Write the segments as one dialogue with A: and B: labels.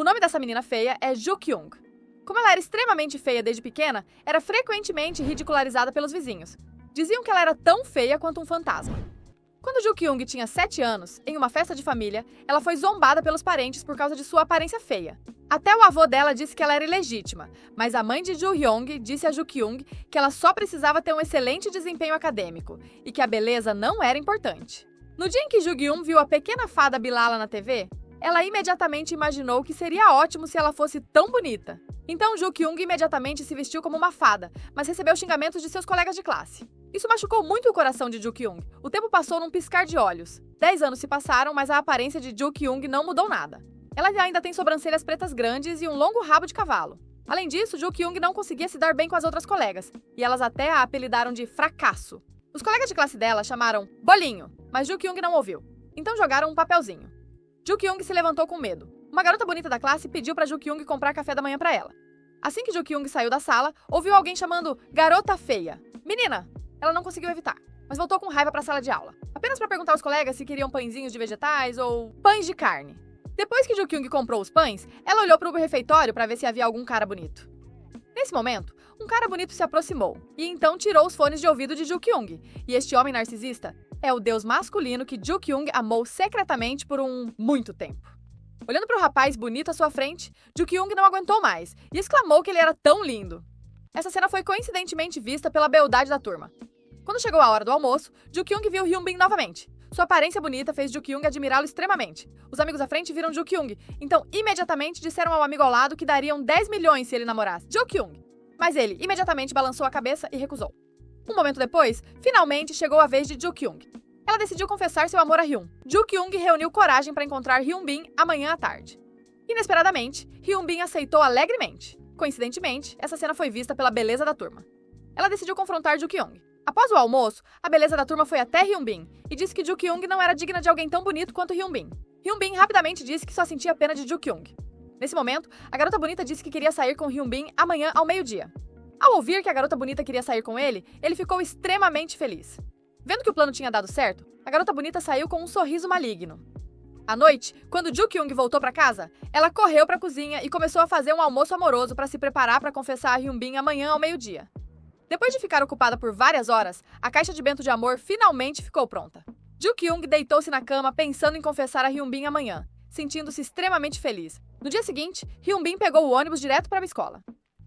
A: O nome dessa menina feia é Ju Kyung. Como ela era extremamente feia desde pequena, era frequentemente ridicularizada pelos vizinhos. Diziam que ela era tão feia quanto um fantasma. Quando Ju Kyung tinha 7 anos, em uma festa de família, ela foi zombada pelos parentes por causa de sua aparência feia. Até o avô dela disse que ela era ilegítima, mas a mãe de Ju Hyung disse a Ju Kyung que ela só precisava ter um excelente desempenho acadêmico e que a beleza não era importante. No dia em que Ju Hyung viu a pequena fada Bilala na TV, ela imediatamente imaginou que seria ótimo se ela fosse tão bonita. Então Ju Kyung imediatamente se vestiu como uma fada, mas recebeu xingamentos de seus colegas de classe. Isso machucou muito o coração de Ju Kyung. O tempo passou num piscar de olhos. 10 anos se passaram, mas a aparência de Ju Kyung não mudou nada. Ela ainda tem sobrancelhas pretas grandes e um longo rabo de cavalo. Além disso, Ju Kyung não conseguia se dar bem com as outras colegas, e elas até a apelidaram de fracasso. Os colegas de classe dela chamaram Bolinho, mas Ju Kyung não ouviu. Então jogaram um papelzinho. Ju Kyung se levantou com medo. Uma garota bonita da classe pediu para Ju Kyung comprar café da manhã para ela. Assim que Ju Kyung saiu da sala, ouviu alguém chamando Garota Feia. Menina! Ela não conseguiu evitar, mas voltou com raiva para a sala de aula. Apenas para perguntar aos colegas se queriam pãezinhos de vegetais ou pães de carne. Depois que Ju Kyung comprou os pães, ela olhou para o refeitório para ver se havia algum cara bonito. Nesse momento, um cara bonito se aproximou e então tirou os fones de ouvido de Ju Kyung. E este homem narcisista é o deus masculino que Ju Kyung amou secretamente por muito tempo. Olhando para o rapaz bonito à sua frente, Ju Kyung não aguentou mais e exclamou que ele era tão lindo. Essa cena foi coincidentemente vista pela beldade da turma. Quando chegou a hora do almoço, Ju Kyung viu Hyun Bin novamente. Sua aparência bonita fez Ju Kyung admirá-lo extremamente. Os amigos à frente viram Ju Kyung, então imediatamente disseram ao amigo ao lado que dariam 10 milhões se ele namorasse Ju Kyung. Mas ele imediatamente balançou a cabeça e recusou. Um momento depois, finalmente chegou a vez de Ju Kyung. Ela decidiu confessar seu amor a Hyun. Ju Kyung reuniu coragem para encontrar Hyun Bin amanhã à tarde. Inesperadamente, Hyun Bin aceitou alegremente. Coincidentemente, essa cena foi vista pela beleza da turma. Ela decidiu confrontar Ju Kyung. Após o almoço, a beleza da turma foi até Hyun Bin e disse que Ju Kyung não era digna de alguém tão bonito quanto Hyun Bin. Hyun Bin rapidamente disse que só sentia pena de Ju Kyung. Nesse momento, a garota bonita disse que queria sair com Hyun Bin amanhã ao meio-dia. Ao ouvir que a garota bonita queria sair com ele ficou extremamente feliz. Vendo que o plano tinha dado certo, a garota bonita saiu com um sorriso maligno. À noite, quando Ju Kyung voltou para casa, ela correu para a cozinha e começou a fazer um almoço amoroso para se preparar para confessar a Hyun Bin amanhã ao meio-dia. Depois de ficar ocupada por várias horas, a caixa de bento de amor finalmente ficou pronta. Ju Kyung deitou-se na cama pensando em confessar a Hyun Bin amanhã, sentindo-se extremamente feliz. No dia seguinte, Hyun Bin pegou o ônibus direto para a escola.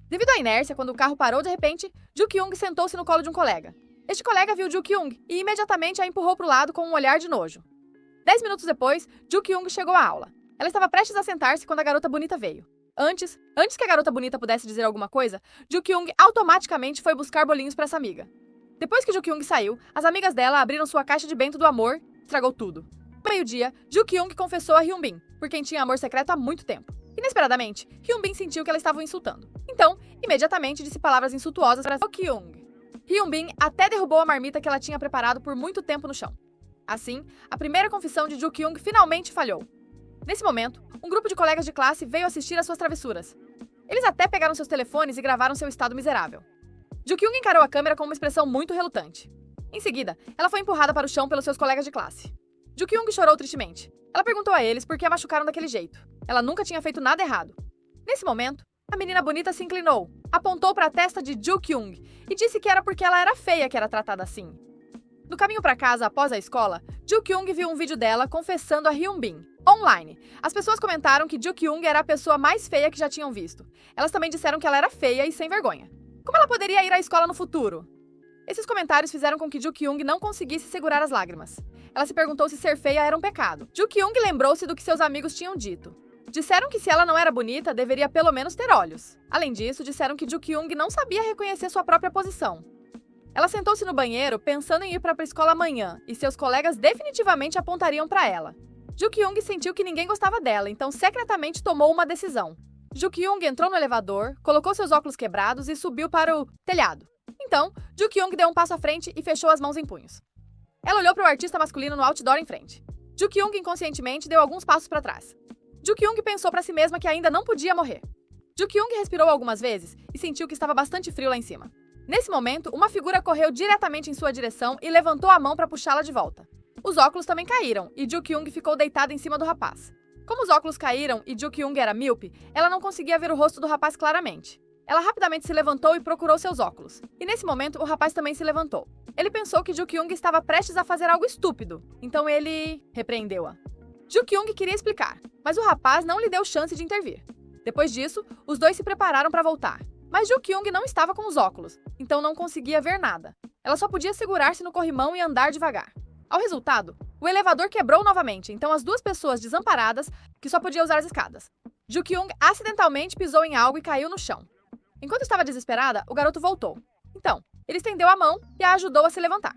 A: Devido à inércia, quando o carro parou de repente, Ju Kyung sentou-se no colo de um colega. Este colega viu Ju Kyung e imediatamente a empurrou para o lado com um olhar de nojo. 10 minutos depois, Ju Kyung chegou à aula. Ela estava prestes a sentar-se quando a garota bonita veio. Antes que a garota bonita pudesse dizer alguma coisa, Ju Kyung automaticamente foi buscar bolinhos para essa amiga. Depois que Ju Kyung saiu, as amigas dela abriram sua caixa de bento do amor, estragou tudo. No meio-dia, Ju Kyung confessou a Hyun Bin, por quem tinha amor secreto há muito tempo. Inesperadamente, Hyun Bin sentiu que ela estava o insultando. Então, imediatamente disse palavras insultuosas para Ju Kyung. Hyun Bin até derrubou a marmita que ela tinha preparado por muito tempo no chão. Assim, a primeira confissão de Ju Kyung finalmente falhou. Nesse momento, um grupo de colegas de classe veio assistir às suas travessuras. Eles até pegaram seus telefones e gravaram seu estado miserável. Ju Kyung encarou a câmera com uma expressão muito relutante. Em seguida, ela foi empurrada para o chão pelos seus colegas de classe. Ju Kyung chorou tristemente. Ela perguntou a eles por que a machucaram daquele jeito. Ela nunca tinha feito nada errado. Nesse momento, a menina bonita se inclinou, apontou para a testa de Ju Kyung e disse que era porque ela era feia que era tratada assim. No caminho para casa após a escola, Ju Kyung viu um vídeo dela confessando a Hyun Bin, online. As pessoas comentaram que Ju Kyung era a pessoa mais feia que já tinham visto. Elas também disseram que ela era feia e sem vergonha. Como ela poderia ir à escola no futuro? Esses comentários fizeram com que Ju Kyung não conseguisse segurar as lágrimas. Ela se perguntou se ser feia era um pecado. Ju Kyung lembrou-se do que seus amigos tinham dito. Disseram que se ela não era bonita, deveria pelo menos ter olhos. Além disso, disseram que Ju Kyung não sabia reconhecer sua própria posição. Ela sentou-se no banheiro pensando em ir para a escola amanhã e seus colegas definitivamente apontariam para ela. Ju Kyung sentiu que ninguém gostava dela, então secretamente tomou uma decisão. Ju Kyung entrou no elevador, colocou seus óculos quebrados e subiu para o telhado. Então, Ju Kyung deu um passo à frente e fechou as mãos em punhos. Ela olhou para o artista masculino no outdoor em frente. Ju Kyung inconscientemente deu alguns passos para trás. Ju Kyung pensou para si mesma que ainda não podia morrer. Ju Kyung respirou algumas vezes e sentiu que estava bastante frio lá em cima. Nesse momento, uma figura correu diretamente em sua direção e levantou a mão para puxá-la de volta. Os óculos também caíram e Ju Kyung ficou deitada em cima do rapaz. Como os óculos caíram e Ju Kyung era míope, ela não conseguia ver o rosto do rapaz claramente. Ela rapidamente se levantou e procurou seus óculos. E nesse momento, o rapaz também se levantou. Ele pensou que Ju Kyung estava prestes a fazer algo estúpido, então ele repreendeu-a. Ju Kyung queria explicar, mas o rapaz não lhe deu chance de intervir. Depois disso, os dois se prepararam para voltar. Mas Ju Kyung não estava com os óculos, então não conseguia ver nada. Ela só podia segurar-se no corrimão e andar devagar. Ao resultado, o elevador quebrou novamente, então as duas pessoas desamparadas, que só podiam usar as escadas. Ju Kyung acidentalmente pisou em algo e caiu no chão. Enquanto estava desesperada, o garoto voltou. Então, ele estendeu a mão e a ajudou a se levantar.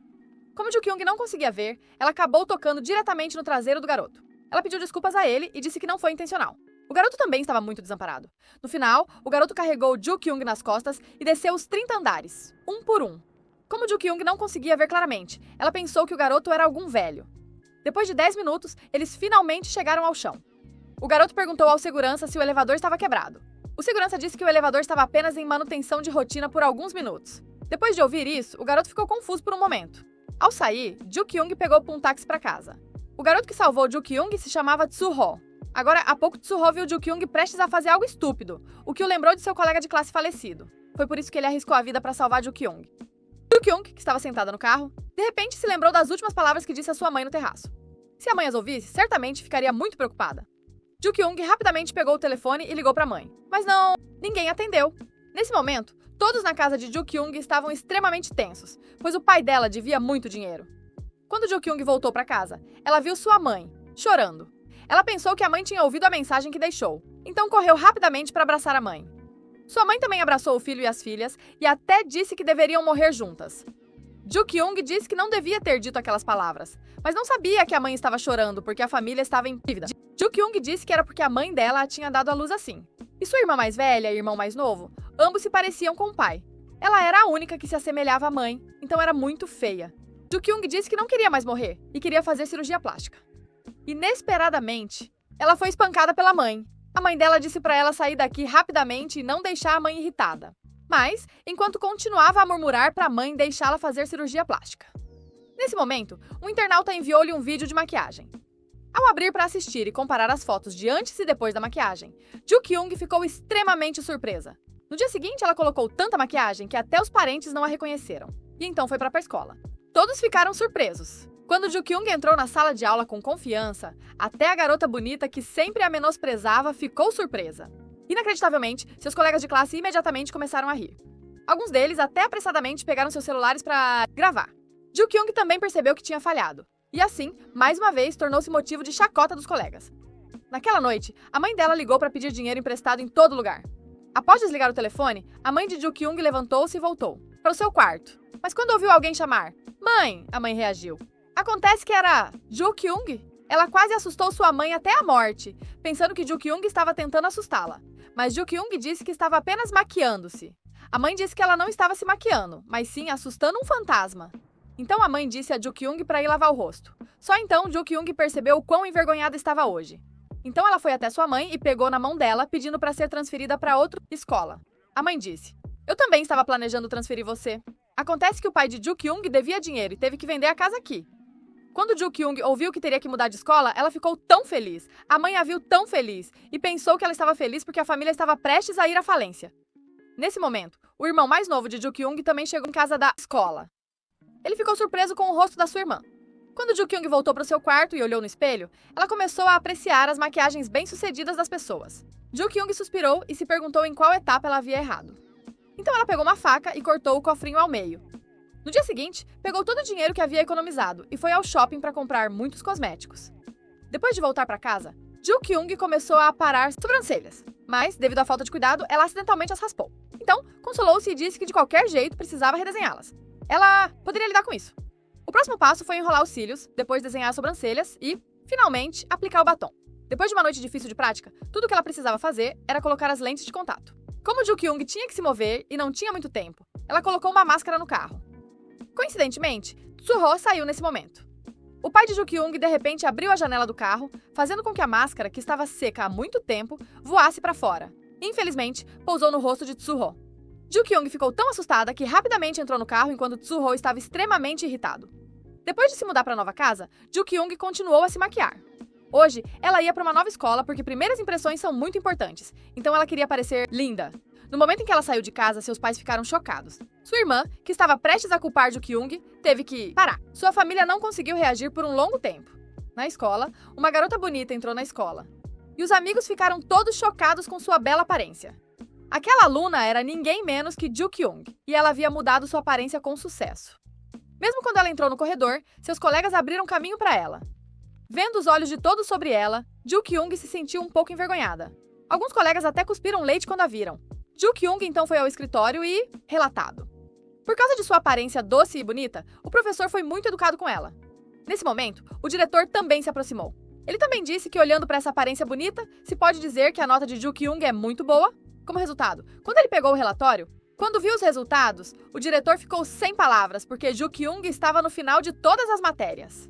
A: Como Ju Kyung não conseguia ver, ela acabou tocando diretamente no traseiro do garoto. Ela pediu desculpas a ele e disse que não foi intencional. O garoto também estava muito desamparado. No final, o garoto carregou Ju Kyung nas costas e desceu os 30 andares, um por um. Como Ju Kyung não conseguia ver claramente, ela pensou que o garoto era algum velho. Depois de 10 minutos, eles finalmente chegaram ao chão. O garoto perguntou ao segurança se o elevador estava quebrado. O segurança disse que o elevador estava apenas em manutenção de rotina por alguns minutos. Depois de ouvir isso, o garoto ficou confuso por um momento. Ao sair, Ju Kyung pegou um táxi para casa. O garoto que salvou Ju Kyung se chamava Tsuho. Agora, há pouco Tsuho viu Ju Kyung prestes a fazer algo estúpido, o que o lembrou de seu colega de classe falecido. Foi por isso que ele arriscou a vida para salvar Ju Kyung. Ju Kyung, que estava sentada no carro, de repente se lembrou das últimas palavras que disse a sua mãe no terraço. Se a mãe as ouvisse, certamente ficaria muito preocupada. Ju Kyung rapidamente pegou o telefone e ligou para a mãe. Mas ninguém atendeu. Nesse momento, todos na casa de Ju Kyung estavam extremamente tensos, pois o pai dela devia muito dinheiro. Quando Ju Kyung voltou para casa, ela viu sua mãe, chorando. Ela pensou que a mãe tinha ouvido a mensagem que deixou, então correu rapidamente para abraçar a mãe. Sua mãe também abraçou o filho e as filhas e até disse que deveriam morrer juntas. Ju Kyung disse que não devia ter dito aquelas palavras, mas não sabia que a mãe estava chorando porque a família estava em dívida. Ju Kyung disse que era porque a mãe dela a tinha dado à luz assim. E sua irmã mais velha e irmão mais novo, ambos se pareciam com o pai. Ela era a única que se assemelhava à mãe, então era muito feia. Ju Kyung disse que não queria mais morrer e queria fazer cirurgia plástica. Inesperadamente, ela foi espancada pela mãe. A mãe dela disse para ela sair daqui rapidamente e não deixar a mãe irritada. Mas, enquanto continuava a murmurar para a mãe deixá-la fazer cirurgia plástica. Nesse momento, um internauta enviou-lhe um vídeo de maquiagem. Ao abrir para assistir e comparar as fotos de antes e depois da maquiagem, Ju Kyung ficou extremamente surpresa. No dia seguinte, ela colocou tanta maquiagem que até os parentes não a reconheceram. E então foi para a escola. Todos ficaram surpresos. Quando Ju Kyung entrou na sala de aula com confiança, até a garota bonita que sempre a menosprezava ficou surpresa. Inacreditavelmente, seus colegas de classe imediatamente começaram a rir. Alguns deles até apressadamente pegaram seus celulares para gravar. Ju Kyung também percebeu que tinha falhado. E assim, mais uma vez, tornou-se motivo de chacota dos colegas. Naquela noite, a mãe dela ligou para pedir dinheiro emprestado em todo lugar. Após desligar o telefone, a mãe de Ju Kyung levantou-se e voltou para o seu quarto. Mas quando ouviu alguém chamar, "Mãe!", a mãe reagiu. Acontece que era Ju Kyung. Ela quase assustou sua mãe até a morte, pensando que Ju Kyung estava tentando assustá-la. Mas Ju Kyung disse que estava apenas maquiando-se. A mãe disse que ela não estava se maquiando, mas sim assustando um fantasma. Então a mãe disse a Ju Kyung para ir lavar o rosto. Só então Ju Kyung percebeu o quão envergonhada estava hoje. Então ela foi até sua mãe e pegou na mão dela, pedindo para ser transferida para outra escola. A mãe disse: "Eu também estava planejando transferir você. Acontece que o pai de Ju Kyung devia dinheiro e teve que vender a casa aqui." Quando Ju Kyung ouviu que teria que mudar de escola, ela ficou tão feliz. A mãe a viu tão feliz e pensou que ela estava feliz porque a família estava prestes a ir à falência. Nesse momento, o irmão mais novo de Ju Kyung também chegou em casa da escola. Ele ficou surpreso com o rosto da sua irmã. Quando Ju Kyung voltou para o seu quarto e olhou no espelho, ela começou a apreciar as maquiagens bem-sucedidas das pessoas. Ju Kyung suspirou e se perguntou em qual etapa ela havia errado. Então ela pegou uma faca e cortou o cofrinho ao meio. No dia seguinte, pegou todo o dinheiro que havia economizado e foi ao shopping para comprar muitos cosméticos. Depois de voltar para casa, Ju Kyung começou a aparar sobrancelhas, mas, devido à falta de cuidado, ela acidentalmente as raspou. Então, consolou-se e disse que de qualquer jeito precisava redesenhá-las. Ela poderia lidar com isso. O próximo passo foi enrolar os cílios, depois desenhar as sobrancelhas e, finalmente, aplicar o batom. Depois de uma noite difícil de prática, tudo o que ela precisava fazer era colocar as lentes de contato. Como Ju Kyung tinha que se mover e não tinha muito tempo, ela colocou uma máscara no carro. Coincidentemente, Tsuho saiu nesse momento. O pai de Ju Kyung de repente abriu a janela do carro, fazendo com que a máscara, que estava seca há muito tempo, voasse para fora. Infelizmente, pousou no rosto de Tsuho. Ju Kyung ficou tão assustada que rapidamente entrou no carro enquanto Tsuho estava extremamente irritado. Depois de se mudar para a nova casa, Ju Kyung continuou a se maquiar. Hoje, ela ia para uma nova escola porque primeiras impressões são muito importantes, então ela queria parecer linda. No momento em que ela saiu de casa, seus pais ficaram chocados. Sua irmã, que estava prestes a culpar Ju-kyung, teve que parar. Sua família não conseguiu reagir por um longo tempo. Na escola, uma garota bonita entrou na escola. E os amigos ficaram todos chocados com sua bela aparência. Aquela aluna era ninguém menos que Ju-kyung, e ela havia mudado sua aparência com sucesso. Mesmo quando ela entrou no corredor, seus colegas abriram caminho para ela. Vendo os olhos de todos sobre ela, Ju-kyung se sentiu um pouco envergonhada. Alguns colegas até cuspiram leite quando a viram. Ju-kyung então foi ao escritório e... relatado. Por causa de sua aparência doce e bonita, o professor foi muito educado com ela. Nesse momento, o diretor também se aproximou. Ele também disse que, olhando para essa aparência bonita, se pode dizer que a nota de Ju-kyung é muito boa. Como resultado, quando ele pegou o relatório, quando viu os resultados, o diretor ficou sem palavras, porque Ju-kyung estava no final de todas as matérias.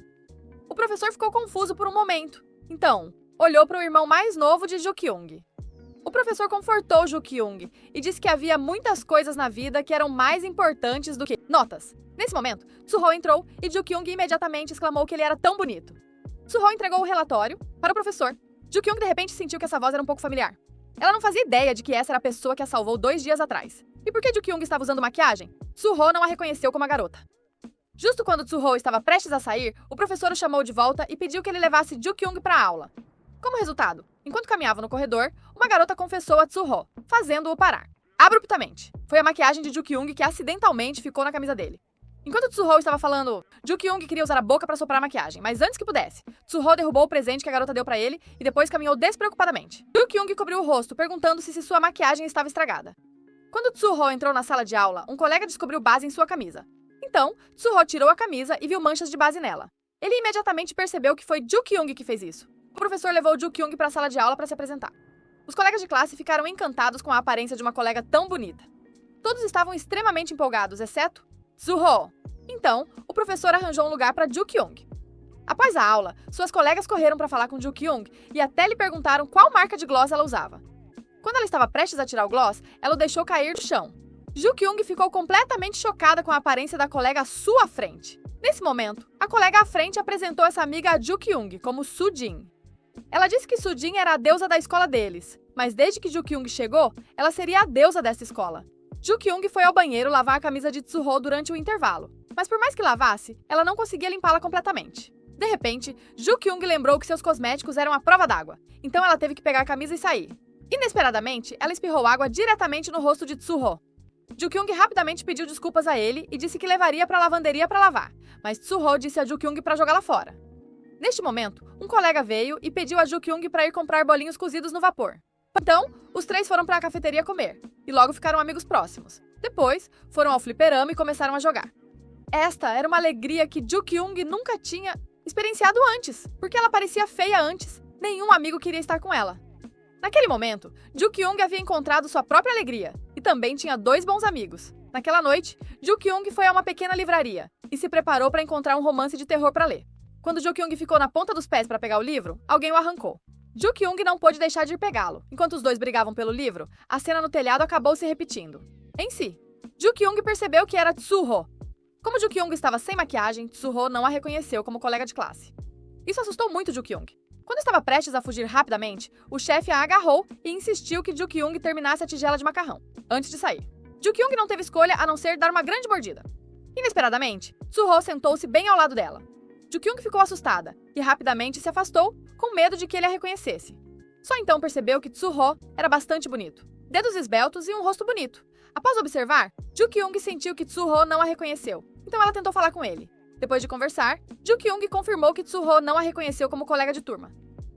A: O professor ficou confuso por um momento. Então, olhou para o irmão mais novo de Ju-kyung. O professor confortou Ju-kyung e disse que havia muitas coisas na vida que eram mais importantes do que notas. Nesse momento, Tsuho entrou e Ju-kyung imediatamente exclamou que ele era tão bonito. Tsuho entregou o relatório para o professor. Ju-kyung de repente sentiu que essa voz era um pouco familiar. Ela não fazia ideia de que essa era a pessoa que a salvou 2 dias atrás. E por que Ju-kyung estava usando maquiagem? Tsuho não a reconheceu como a garota. Justo quando Tsuho estava prestes a sair, o professor o chamou de volta e pediu que ele levasse Ju-kyung para a aula. Como resultado, enquanto caminhava no corredor, uma garota confessou a Tsuho, fazendo-o parar. Abruptamente. Foi a maquiagem de Ju-kyung que acidentalmente ficou na camisa dele. Enquanto Tsuho estava falando, Ju-kyung queria usar a boca para soprar a maquiagem, mas antes que pudesse, Tsuho derrubou o presente que a garota deu para ele e depois caminhou despreocupadamente. Ju-kyung cobriu o rosto, perguntando-se se sua maquiagem estava estragada. Quando Tsuho entrou na sala de aula, um colega descobriu base em sua camisa. Então, Tsuho tirou a camisa e viu manchas de base nela. Ele imediatamente percebeu que foi Ju-kyung que fez isso. O professor levou Ju-kyung para a sala de aula para se apresentar. Os colegas de classe ficaram encantados com a aparência de uma colega tão bonita. Todos estavam extremamente empolgados, exceto Tsuho. Então, o professor arranjou um lugar para Ju-kyung. Após a aula, suas colegas correram para falar com Ju-kyung e até lhe perguntaram qual marca de gloss ela usava. Quando ela estava prestes a tirar o gloss, ela o deixou cair do chão. Ju-kyung ficou completamente chocada com a aparência da colega à sua frente. Nesse momento, a colega à frente apresentou essa amiga a Ju-kyung como Sujin. Ela disse que Sujin era a deusa da escola deles, mas desde que Ju-kyung chegou, ela seria a deusa dessa escola. Ju-kyung foi ao banheiro lavar a camisa de Tsuho durante o intervalo, mas por mais que lavasse, ela não conseguia limpá-la completamente. De repente, Ju-kyung lembrou que seus cosméticos eram à prova d'água, então ela teve que pegar a camisa e sair. Inesperadamente, ela espirrou água diretamente no rosto de Tsuho. Ju-kyung rapidamente pediu desculpas a ele e disse que levaria para a lavanderia para lavar, mas Tsuho disse a Ju-kyung para jogá-la fora. Neste momento, um colega veio e pediu a Ju-kyung para ir comprar bolinhos cozidos no vapor. Então, os 3 foram para a cafeteria comer, e logo ficaram amigos próximos. Depois, foram ao fliperama e começaram a jogar. Esta era uma alegria que Ju-kyung nunca tinha experienciado antes, porque ela parecia feia antes. Nenhum amigo queria estar com ela. Naquele momento, Ju-kyung havia encontrado sua própria alegria, e também tinha 2 bons amigos. Naquela noite, Ju-kyung foi a uma pequena livraria, e se preparou para encontrar um romance de terror para ler. Quando Ju-kyung ficou na ponta dos pés para pegar o livro, alguém o arrancou. Ju-kyung não pôde deixar de ir pegá-lo. Enquanto os 2 brigavam pelo livro, a cena no telhado acabou se repetindo. Em si, Ju-kyung percebeu que era Tsuho. Como Ju-kyung estava sem maquiagem, Tsuho não a reconheceu como colega de classe. Isso assustou muito Ju-kyung. Quando estava prestes a fugir rapidamente, o chefe a agarrou e insistiu que Ju-kyung terminasse a tigela de macarrão, antes de sair. Ju-kyung não teve escolha a não ser dar uma grande mordida. Inesperadamente, Tsuho sentou-se bem ao lado dela. Ju-kyung ficou assustada e rapidamente se afastou, com medo de que ele a reconhecesse. Só então percebeu que Tsuho era bastante bonito. Dedos esbeltos e um rosto bonito. Após observar, Ju-kyung sentiu que Tsuho não a reconheceu, então ela tentou falar com ele. Depois de conversar, Ju-kyung confirmou que Tsuho não a reconheceu como colega de turma.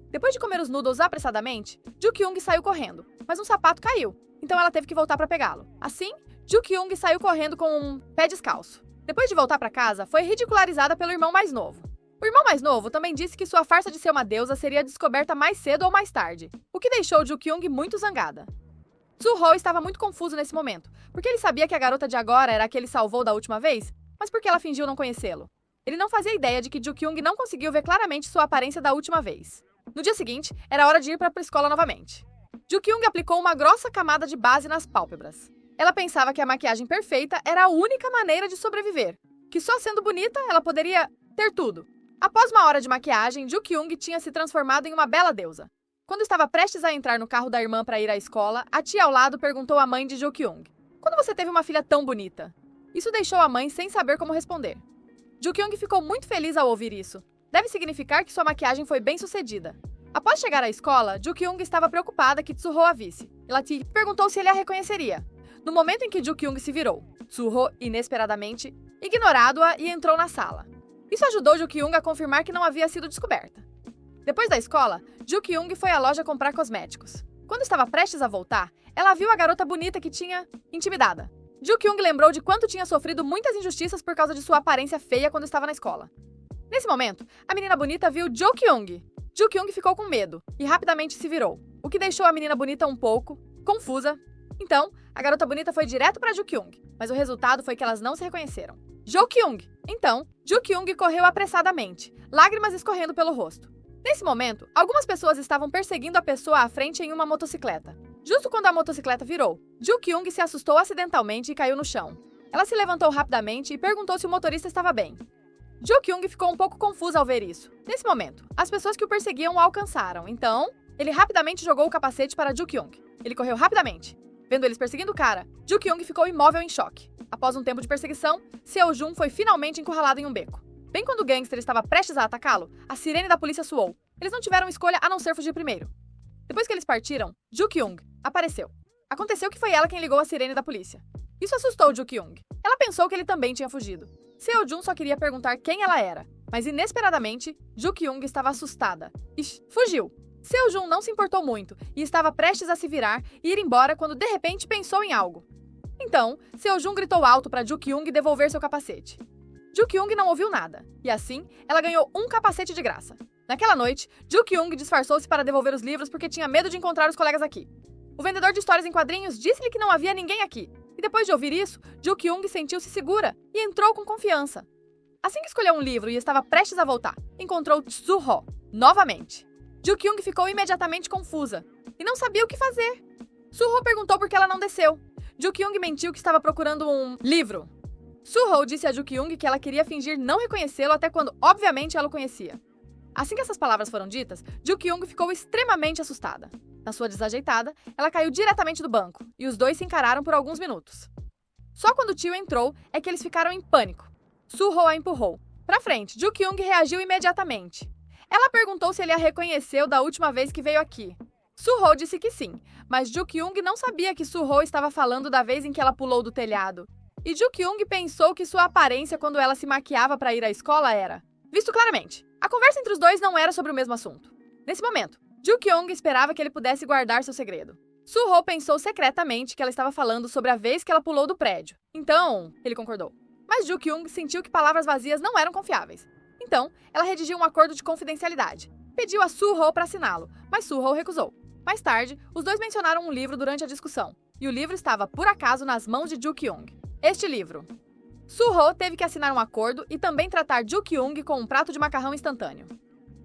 A: Depois de comer os noodles apressadamente, Ju-kyung saiu correndo, mas um sapato caiu, então ela teve que voltar para pegá-lo. Assim, Ju-kyung saiu correndo com um pé descalço. Depois de voltar para casa, foi ridicularizada pelo irmão mais novo. O irmão mais novo também disse que sua farsa de ser uma deusa seria descoberta mais cedo ou mais tarde, o que deixou Ju-kyung muito zangada. Tsuho estava muito confuso nesse momento, porque ele sabia que a garota de agora era a que ele salvou da última vez, mas por que ela fingiu não conhecê-lo? Ele não fazia ideia de que Ju-kyung não conseguiu ver claramente sua aparência da última vez. No dia seguinte, era hora de ir para a escola novamente. Ju-kyung aplicou uma grossa camada de base nas pálpebras. Ela pensava que a maquiagem perfeita era a única maneira de sobreviver, que só sendo bonita ela poderia ter tudo. Após uma hora de maquiagem, Ju-kyung tinha se transformado em uma bela deusa. Quando estava prestes a entrar no carro da irmã para ir à escola, a tia ao lado perguntou à mãe de Ju-kyung: "Quando você teve uma filha tão bonita?" Isso deixou a mãe sem saber como responder. Ju-kyung ficou muito feliz ao ouvir isso. Deve significar que sua maquiagem foi bem sucedida. Após chegar à escola, Ju-kyung estava preocupada que Tsuho a visse. Ela perguntou se ele a reconheceria. No momento em que Ju-kyung se virou, Tsuho, inesperadamente, ignorado-a e entrou na sala. Isso ajudou Ju-kyung a confirmar que não havia sido descoberta. Depois da escola, Ju-kyung foi à loja comprar cosméticos. Quando estava prestes a voltar, ela viu a garota bonita que tinha intimidada. Ju-kyung lembrou de quanto tinha sofrido muitas injustiças por causa de sua aparência feia quando estava na escola. Nesse momento, a menina bonita viu Jo-kyung. Ju-kyung ficou com medo e rapidamente se virou, o que deixou a menina bonita um pouco confusa. Então, a garota bonita foi direto para Ju-kyung, mas o resultado foi que elas não se reconheceram. Jo-kyung! Então, Ju-kyung correu apressadamente, lágrimas escorrendo pelo rosto. Nesse momento, algumas pessoas estavam perseguindo a pessoa à frente em uma motocicleta. Justo quando a motocicleta virou, Ju-kyung se assustou acidentalmente e caiu no chão. Ela se levantou rapidamente e perguntou se o motorista estava bem. Ju-kyung ficou um pouco confusa ao ver isso. Nesse momento, as pessoas que o perseguiam o alcançaram, então ele rapidamente jogou o capacete para Ju-kyung. Ele correu rapidamente. Vendo eles perseguindo o cara, Ju-kyung ficou imóvel em choque. Após um tempo de perseguição, Seo-jun foi finalmente encurralado em um beco. Bem quando o gangster estava prestes a atacá-lo, a sirene da polícia soou. Eles não tiveram escolha a não ser fugir primeiro. Depois que eles partiram, Ju-kyung apareceu. Aconteceu que foi ela quem ligou a sirene da polícia. Isso assustou Ju-kyung. Ela pensou que ele também tinha fugido. Seo-jun só queria perguntar quem ela era, mas inesperadamente, Ju-kyung estava assustada e fugiu. Seo-jun não se importou muito e estava prestes a se virar e ir embora quando de repente pensou em algo. Então, Seo-jun gritou alto para Ju-kyung devolver seu capacete. Ju-kyung não ouviu nada, e assim, ela ganhou um capacete de graça. Naquela noite, Ju-kyung disfarçou-se para devolver os livros porque tinha medo de encontrar os colegas aqui. O vendedor de histórias em quadrinhos disse-lhe que não havia ninguém aqui, e depois de ouvir isso, Ju-kyung sentiu-se segura e entrou com confiança. Assim que escolheu um livro e estava prestes a voltar, encontrou Tsuho novamente. Ju-kyung ficou imediatamente confusa e não sabia o que fazer. Tsuho perguntou por que ela não desceu. Ju-kyung mentiu que estava procurando um livro. Tsuho disse a Ju-kyung que ela queria fingir não reconhecê-lo até quando, obviamente, ela o conhecia. Assim que essas palavras foram ditas, Ju-kyung ficou extremamente assustada. Na sua desajeitada, ela caiu diretamente do banco, e os dois se encararam por alguns minutos. Só quando o tio entrou é que eles ficaram em pânico. Tsuho a empurrou. Pra frente, Ju-kyung reagiu imediatamente. Ela perguntou se ele a reconheceu da última vez que veio aqui. Tsuho disse que sim, mas Ju-kyung não sabia que Tsuho estava falando da vez em que ela pulou do telhado. E Ju-kyung pensou que sua aparência quando ela se maquiava para ir à escola era visto claramente. A conversa entre os dois não era sobre o mesmo assunto. Nesse momento, Ju-kyung esperava que ele pudesse guardar seu segredo. Tsuho pensou secretamente que ela estava falando sobre a vez que ela pulou do prédio. Então, ele concordou. Mas Ju-kyung sentiu que palavras vazias não eram confiáveis. Então, ela redigiu um acordo de confidencialidade. Pediu a Tsuho para assiná-lo, mas Tsuho recusou. Mais tarde, os dois mencionaram um livro durante a discussão, e o livro estava, por acaso, nas mãos de Ju-kyung. Este livro. Tsuho teve que assinar um acordo e também tratar Ju-kyung com um prato de macarrão instantâneo.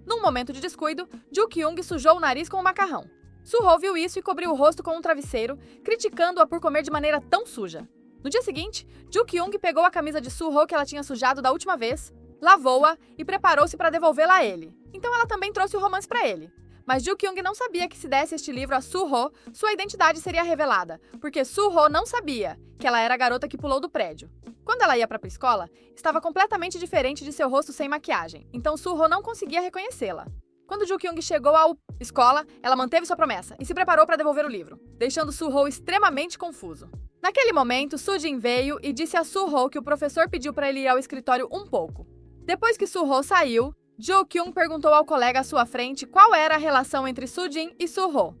A: Num momento de descuido, Ju-kyung sujou o nariz com o macarrão. Tsuho viu isso e cobriu o rosto com um travesseiro, criticando-a por comer de maneira tão suja. No dia seguinte, Ju-kyung pegou a camisa de Tsuho que ela tinha sujado da última vez, lavou-a e preparou-se para devolvê-la a ele. Então ela também trouxe o romance para ele. Mas Ju-kyung não sabia que se desse este livro a Tsuho, sua identidade seria revelada, porque Tsuho não sabia que ela era a garota que pulou do prédio. Quando ela ia para a escola, estava completamente diferente de seu rosto sem maquiagem, então Tsuho não conseguia reconhecê-la. Quando Ju-kyung chegou à escola, ela manteve sua promessa e se preparou para devolver o livro, deixando Tsuho extremamente confuso. Naquele momento, Sujin veio e disse a Tsuho que o professor pediu para ele ir ao escritório um pouco. Depois que Tsuho saiu, Ju-kyung perguntou ao colega à sua frente qual era a relação entre Sujin e Tsuho.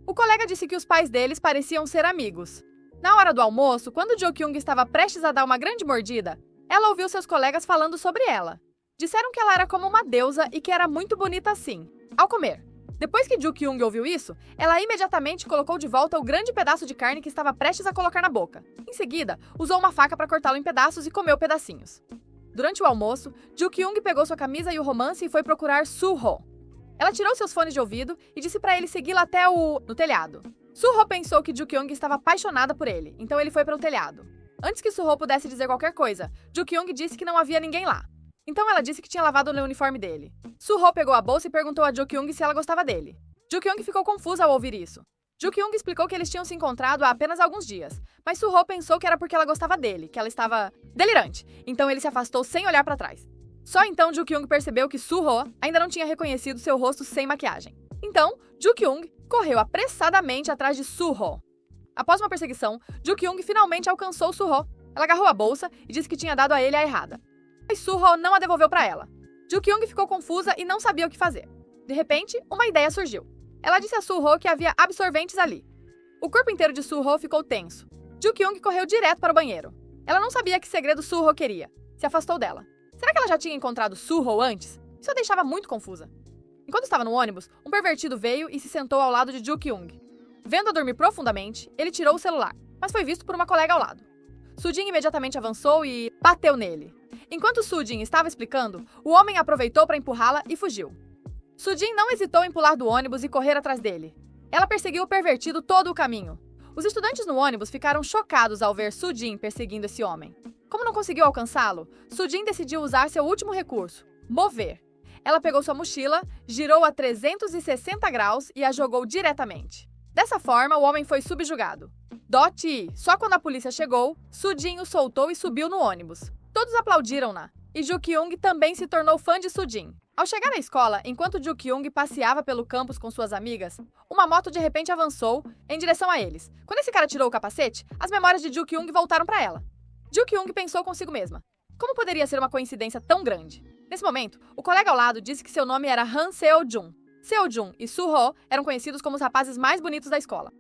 A: O colega disse que os pais deles pareciam ser amigos. Na hora do almoço, quando Ju-kyung estava prestes a dar uma grande mordida, ela ouviu seus colegas falando sobre ela. Disseram que ela era como uma deusa e que era muito bonita assim, ao comer. Depois que Ju-kyung ouviu isso, ela imediatamente colocou de volta o grande pedaço de carne que estava prestes a colocar na boca. Em seguida, usou uma faca para cortá-lo em pedaços e comeu pedacinhos. Durante o almoço, Ju-kyung pegou sua camisa e o romance e foi procurar Tsuho. Ela tirou seus fones de ouvido e disse para ele segui-la até no telhado. Tsuho pensou que Ju-kyung estava apaixonada por ele, então ele foi para o telhado. Antes que Tsuho pudesse dizer qualquer coisa, Ju-kyung disse que não havia ninguém lá. Então ela disse que tinha lavado o uniforme dele. Suho pegou a bolsa e perguntou a Jo Kyung se ela gostava dele. Jo Kyung ficou confusa ao ouvir isso. Jo Kyung explicou que eles tinham se encontrado há apenas alguns dias, mas Suho pensou que era porque ela gostava dele, que ela estava delirante, então ele se afastou sem olhar para trás. Só então Jo Kyung percebeu que Suho ainda não tinha reconhecido seu rosto sem maquiagem. Então, Jo Kyung correu apressadamente atrás de Suho. Após uma perseguição, Jo Kyung finalmente alcançou Suho. Ela agarrou a bolsa e disse que tinha dado a ele a errada. Mas Suho não a devolveu para ela. Jo Kyung ficou confusa e não sabia o que fazer. De repente, uma ideia surgiu. Ela disse a Suho que havia absorventes ali. O corpo inteiro de Suho ficou tenso. Jo Kyung correu direto para o banheiro. Ela não sabia que segredo Suho queria. Se afastou dela. Será que ela já tinha encontrado Suho antes? Isso a deixava muito confusa. Enquanto estava no ônibus, um pervertido veio e se sentou ao lado de Jo Kyung. Vendo-a dormir profundamente, ele tirou o celular, mas foi visto por uma colega ao lado. Sujin imediatamente avançou e bateu nele. Enquanto Sujin estava explicando, o homem aproveitou para empurrá-la e fugiu. Sujin não hesitou em pular do ônibus e correr atrás dele. Ela perseguiu o pervertido todo o caminho. Os estudantes no ônibus ficaram chocados ao ver Sujin perseguindo esse homem. Como não conseguiu alcançá-lo, Sujin decidiu usar seu último recurso, mover. Ela pegou sua mochila, girou a 360 graus e a jogou diretamente. Dessa forma, o homem foi subjugado. Dot, só quando a polícia chegou, Sujin o soltou e subiu no ônibus. Todos aplaudiram-na, e Jo Kyung também se tornou fã de Sujin. Ao chegar à escola, enquanto Jo Kyung passeava pelo campus com suas amigas, uma moto de repente avançou em direção a eles. Quando esse cara tirou o capacete, as memórias de Jo Kyung voltaram para ela. Jo Kyung pensou consigo mesma. Como poderia ser uma coincidência tão grande? Nesse momento, o colega ao lado disse que seu nome era Han Seo-jun. Seo-jun e Suho eram conhecidos como os rapazes mais bonitos da escola.